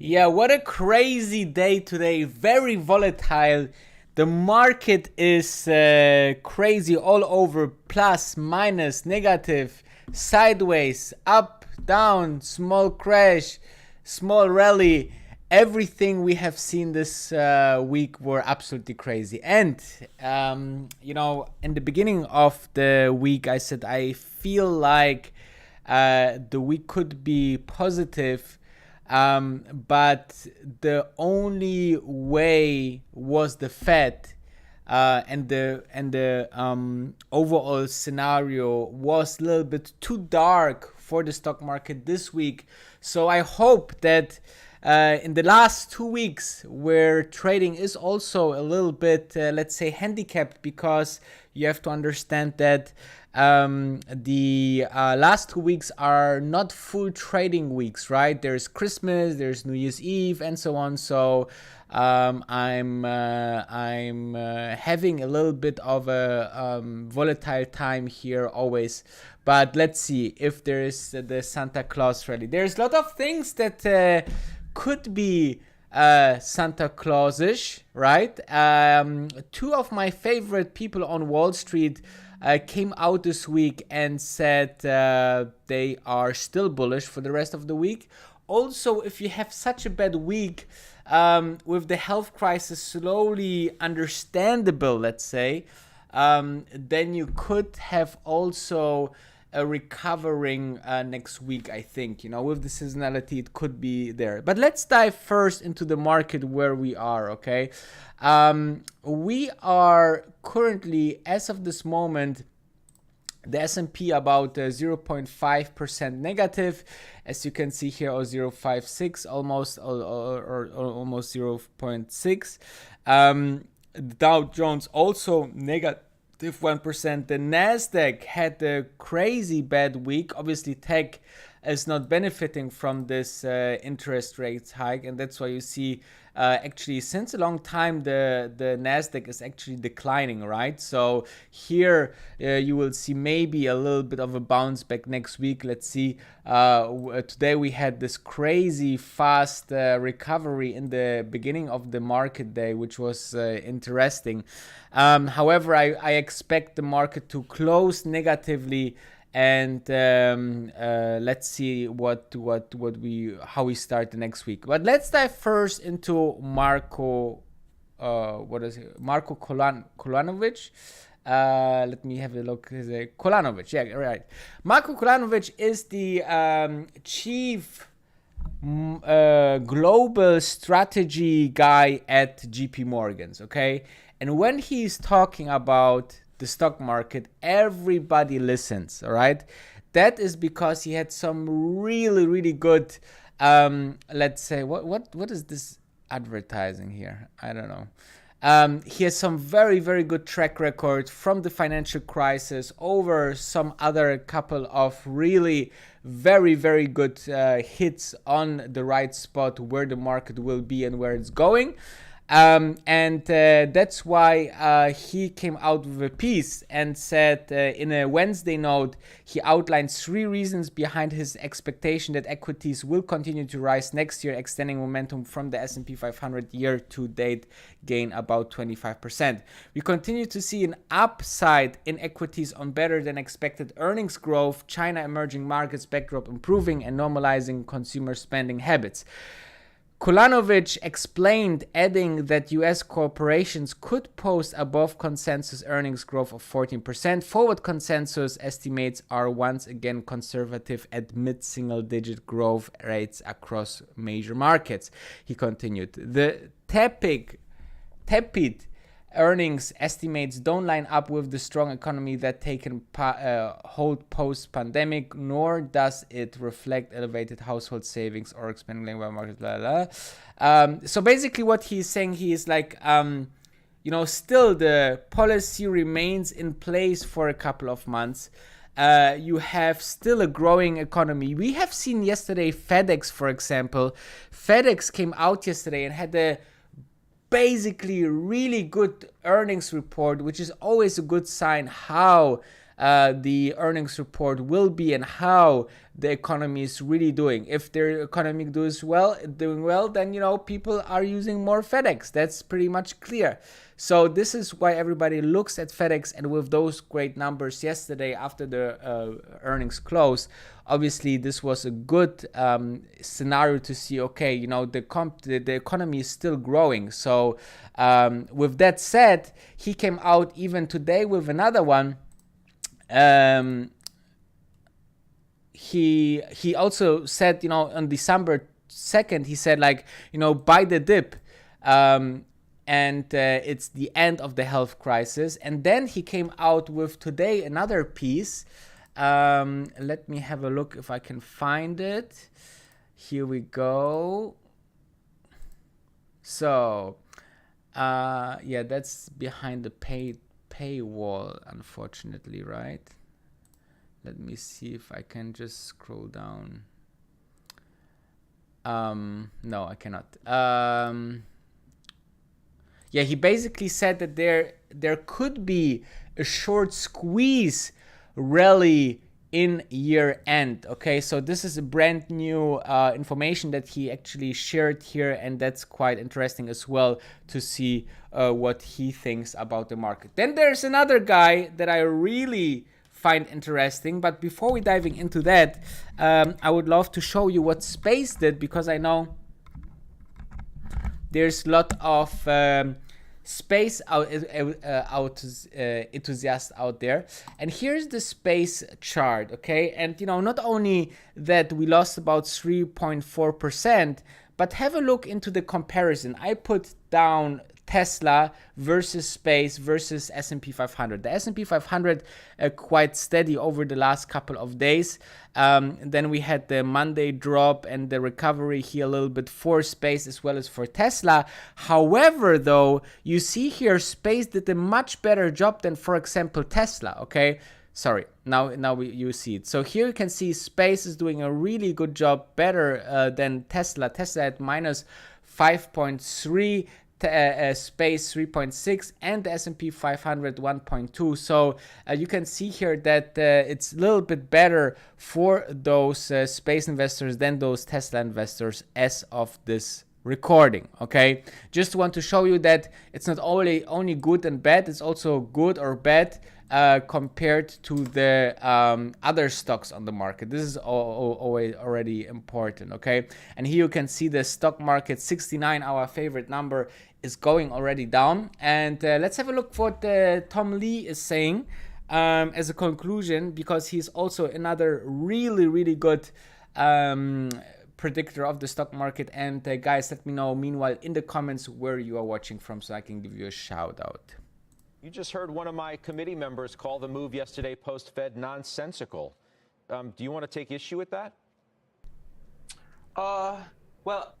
Yeah, what a crazy day today. Very volatile. The market is crazy all over. Plus, minus, negative, sideways, up, down, small crash, small rally. Everything we have seen this week were absolutely crazy. And, in the beginning of the week, I said I feel like the week could be positive, but the only way was the Fed, and the overall scenario was a little bit too dark for the stock market this week. So I hope that in the last 2 weeks, where trading is also a little bit, let's say, handicapped, because you have to understand that the last 2 weeks are not full trading weeks, right? There's Christmas, there's New Year's Eve, and so on. So I'm having a little bit of a volatile time here always. But let's see if there is the Santa Claus rally. There's a lot of things that could be Santa Claus-ish, right? Two of my favorite people on Wall Street came out this week and said they are still bullish for the rest of the week. Also, if you have such a bad week with the health crisis slowly understandable, let's say, then you could have also a recovering next week, I think. With the seasonality, it could be there. But let's dive first into the market where we are, okay? We are currently, as of this moment, the S&P about 0.5% negative, as you can see here, or 0.56 almost, or almost 0.6. The Dow Jones also negative 1%. The Nasdaq had a crazy bad week. Obviously, tech is not benefiting from this interest rates hike, and that's why you see actually since a long time the Nasdaq is actually declining, right? So here you will see maybe a little bit of a bounce back next week. Let's see. Today we had this crazy fast recovery in the beginning of the market day, which was interesting. However, I expect the market to close negatively, and let's see how we start the next week. But let's dive first into Marko Kolanovic. Let me have a look. Kolanovic, yeah, right. Marko Kolanovic is the chief global strategy guy at JP Morgan's, okay? And when he's talking about the stock market, everybody listens, all right? That is because he had some really, really good, let's say, what is this advertising here? I don't know. He has some very, very good track record from the financial crisis over some other couple of really very, very good hits on the right spot where the market will be and where it's going. And that's why he came out with a piece and said in a Wednesday note, he outlined 3 reasons behind his expectation that equities will continue to rise next year, extending momentum from the S&P 500 year-to-date gain about 25%. We continue to see an upside in equities on better than expected earnings growth, China emerging markets backdrop improving, and normalizing consumer spending habits. Kolanovic explained, adding that U.S. corporations could post above consensus earnings growth of 14%. Forward consensus estimates are once again conservative at mid-single-digit growth rates across major markets. He continued, the tepid earnings estimates don't line up with the strong economy that taken hold post-pandemic, nor does it reflect elevated household savings or expanding labor market. Blah, blah, blah. So basically what he's saying, he is like, still the policy remains in place for a couple of months. You have still a growing economy. We have seen yesterday FedEx, for example. FedEx came out yesterday and had a basically really good earnings report, which is always a good sign how the earnings report will be and how the economy is really doing. If their economy doing well, then people are using more FedEx. That's pretty much clear. So this is why everybody looks at FedEx, and with those great numbers yesterday after the earnings close, obviously this was a good scenario to see, okay, the economy is still growing. So with that said, he came out even today with another one. He also said, on December 2nd, he said, like, buy the dip. And it's the end of the health crisis. And then he came out with today another piece. Let me have a look if I can find it. Here we go. So, yeah, that's behind the paywall, unfortunately, right? Let me see if I can just scroll down. No, I cannot. Yeah, he basically said that there could be a short squeeze rally in year end. Okay, so this is a brand new information that he actually shared here, and that's quite interesting as well to see what he thinks about the market. Then there's another guy that I really find interesting, but before we diving into that, I would love to show you what Space did, because I know there's a lot of space enthusiasts out there, and here's the Space chart. Okay, and not only that we lost about 3.4%, but have a look into the comparison. I put down Tesla versus Space versus S&P 500. The S&P 500 quite steady over the last couple of days. Then we had the Monday drop and the recovery here a little bit for Space as well as for Tesla. However, though, you see here Space did a much better job than, for example, Tesla. Okay, sorry, now you see it. So here you can see Space is doing a really good job, better than Tesla. Tesla at minus 5.3. Space 3.6, and the S&P 500 1.2. So you can see here that it's a little bit better for those Space investors than those Tesla investors as of this recording. Okay, just want to show you that it's not only good and bad, it's also good or bad compared to the other stocks on the market. This is always already important. Okay, and here you can see the stock market 69, our favorite number, is going already down. And let's have a look what Tom Lee is saying as a conclusion, because he's also another really good predictor of the stock market. And guys, let me know meanwhile in the comments where you are watching from, so I can give you a shout out. You just heard one of my committee members call the move yesterday post-Fed nonsensical. Do you want to take issue with that? Well,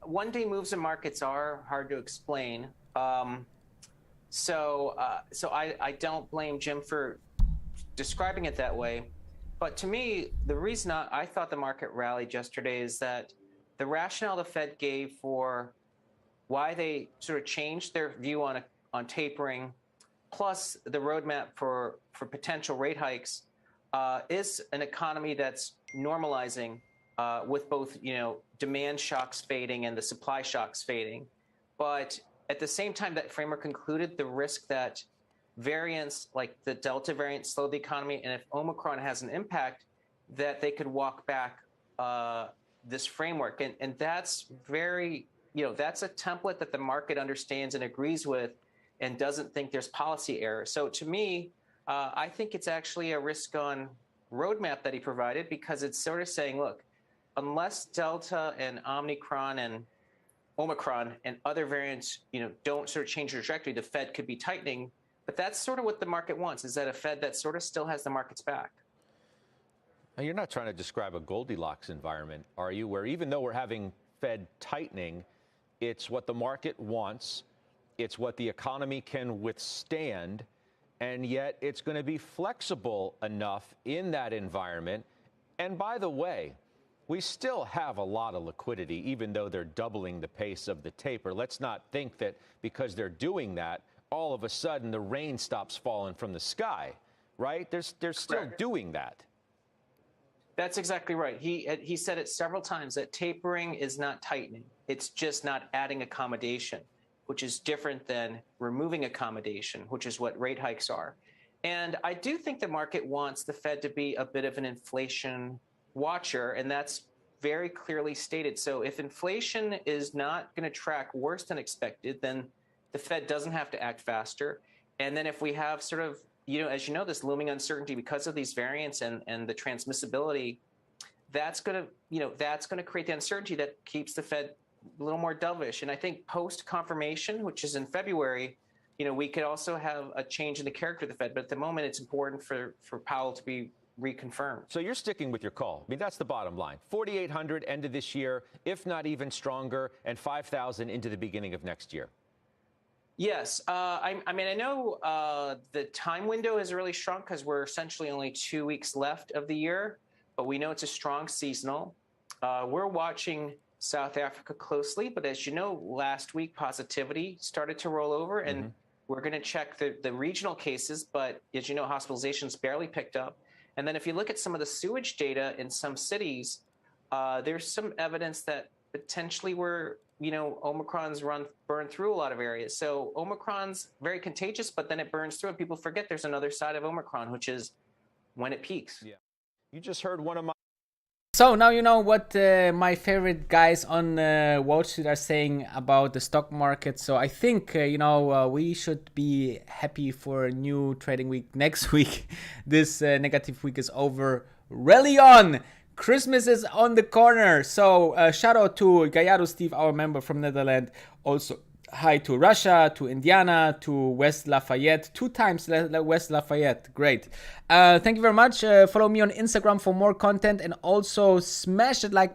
one-day moves in markets are hard to explain. So I don't blame Jim for describing it that way. But to me, the reason I thought the market rallied yesterday is that the rationale the Fed gave for why they sort of changed their view on tapering, plus the roadmap for potential rate hikes, is an economy that's normalizing with both, demand shocks fading and the supply shocks fading. But at the same time, that framework included the risk that variants like the Delta variant slow the economy, and if Omicron has an impact, that they could walk back this framework. And that's very, that's a template that the market understands and agrees with and doesn't think there's policy error. So to me, I think it's actually a risk on roadmap that he provided, because it's sort of saying, look, unless Delta and Omicron and other variants, don't sort of change the trajectory, the Fed could be tightening. But that's sort of what the market wants, is that a Fed that sort of still has the markets back. Now, you're not trying to describe a Goldilocks environment, are you? Where even though we're having Fed tightening, it's what the market wants, it's what the economy can withstand, and yet it's going to be flexible enough in that environment. And by the way, we still have a lot of liquidity, even though they're doubling the pace of the taper. Let's not think that because they're doing that, all of a sudden the rain stops falling from the sky. right? They're still Correct. doing that. That's exactly right. He said it several times that tapering is not tightening. It's just not adding accommodation, which is different than removing accommodation, which is what rate hikes are. And I do think the market wants the Fed to be a bit of an inflation watcher, and that's very clearly stated. So if inflation is not going to track worse than expected, then the Fed doesn't have to act faster. And then if we have sort of, as you know, this looming uncertainty because of these variants and the transmissibility, that's going to create the uncertainty that keeps the Fed a little more dovish. And I think post confirmation, which is in February, we could also have a change in the character of the Fed. But at the moment, it's important for Powell to be reconfirmed. So you're sticking with your call. I mean, that's the bottom line. 4,800 end of this year, if not even stronger, and 5,000 into the beginning of next year. Yes. I know the time window has really shrunk because we're essentially only 2 weeks left of the year, but we know it's a strong seasonal. We're watching South Africa closely, but as you know, last week positivity started to roll over, and we're going to check the regional cases, but as you know, hospitalizations barely picked up. And then if you look at some of the sewage data in some cities, there's some evidence that potentially Omicron's burn through a lot of areas. So Omicron's very contagious, but then it burns through, and people forget there's another side of Omicron, which is when it peaks. Yeah. You just heard one of my... So now you know what my favorite guys on Wall Street are saying about the stock market. So I think, we should be happy for a new trading week next week. This negative week is over. Rally on! Christmas is on the corner. So shout out to Gallardo Steve, our member from Netherlands. Also hi to Russia, to Indiana, to West Lafayette. 2 times West Lafayette. Great. Thank you very much. Follow me on Instagram for more content, and also smash that like